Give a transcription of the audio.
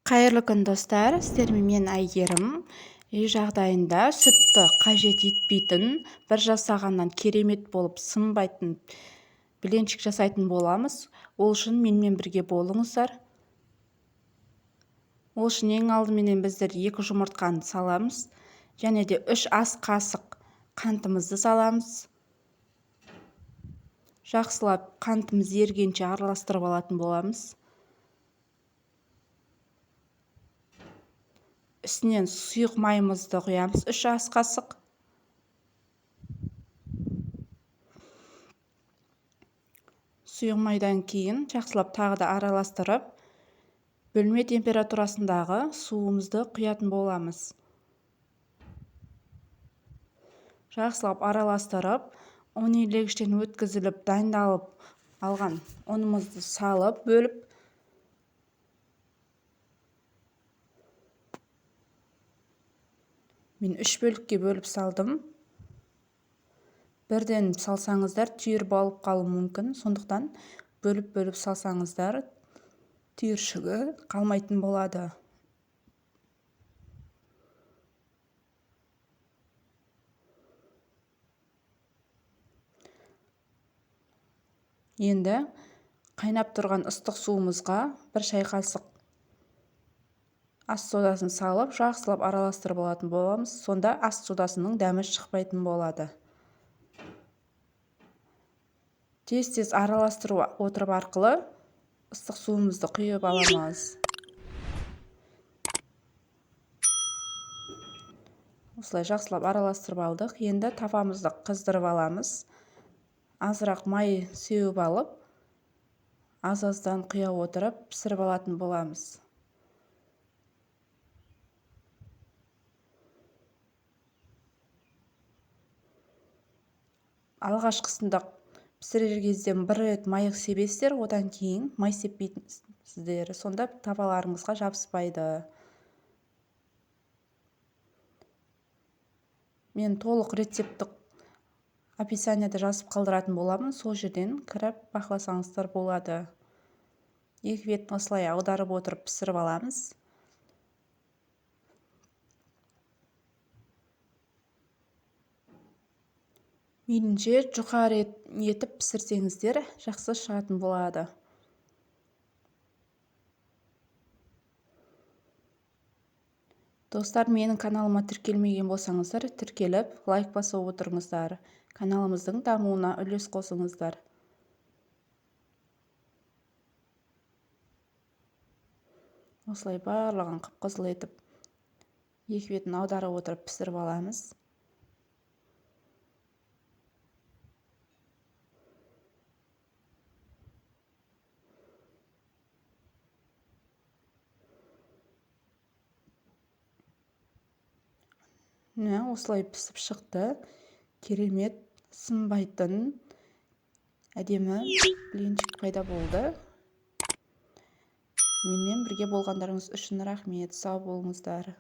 Қайырлы күн достар, сіздермен мен Әйгерім. Үй жағдайында сүтті қажет етпейтін, бір жасағаннан керемет болып сынбайтын блинчик жасайтын боламыз. Ол үшін менімен бірге болыңыздар. Ол үшін ең алдыменен біздер 2 жұмыртқаны саламыз, және де 3 ас қасық қантымызды саламыз. Жақсылап қантымыз ергенше араластырып алатын боламыз. Үстінен сұйық майымызды құямыз, 3 ас қасық. Сұйық майдан кейін жақсылап тағы да араластырып, бөлме температурасындағы суымызды құятын боламыз. Жақсылап араластырып, ұн илегіштен өткізіліп, дайындалып алған ұнымызды салып, бөліп, мен 3 бөлікке бөліп салдым. Бірден салсаңыздар түйір болып қалуы мүмкін, сондықтан бөліп салсаңыздар түйіршігі қалмайтын болады. Енді қайнап тұрған ыстық суымызға 1 шай қасық ас содасын салып, жақсылап араластырып алатын боламыз. Сонда ас содасының дәмі шықпайтын болады. Тез араластыру отырып арқылы ыстық суымызды құйып аламыз. Осылай жақсылап араластырып алдық. Енді тавамызды қыздырып аламыз. Азырақ май сеуіп алып, аз-аздан құя отырып пісіріп алатын боламыз. Алғашқысында пісірер кезде 1 рет майық себесіздер, одан кейін май сеппейтінсіздер. Сонда таваларыңызға жабыспайды. Мен толық рецепті описанияда жазып қалдыратын боламын. Сол жерден кіріп бақыласаңыздар болады. 2 бетін осылай аударып отырып пісіріп аламыз. Меніңше жұқары етіп пісірсеңіздер жақсы шығатын болады. Достар, менің каналыма тіркелмеген болсаңыздар, тіркеліп, лайк басып отырыңыздар. Каналымыздың дамуына үлес қосыңыздар. Осылай барлығын қып-қызыл етіп, 2 бетін аударып отырып пісіріп аламыз. Осылай пісіп шықты. Керемет, сынбайтын, әдемі блинчик пайда болды. Менімен бірге болғандарыңыз үшін рахмет. Сау болыңыздар.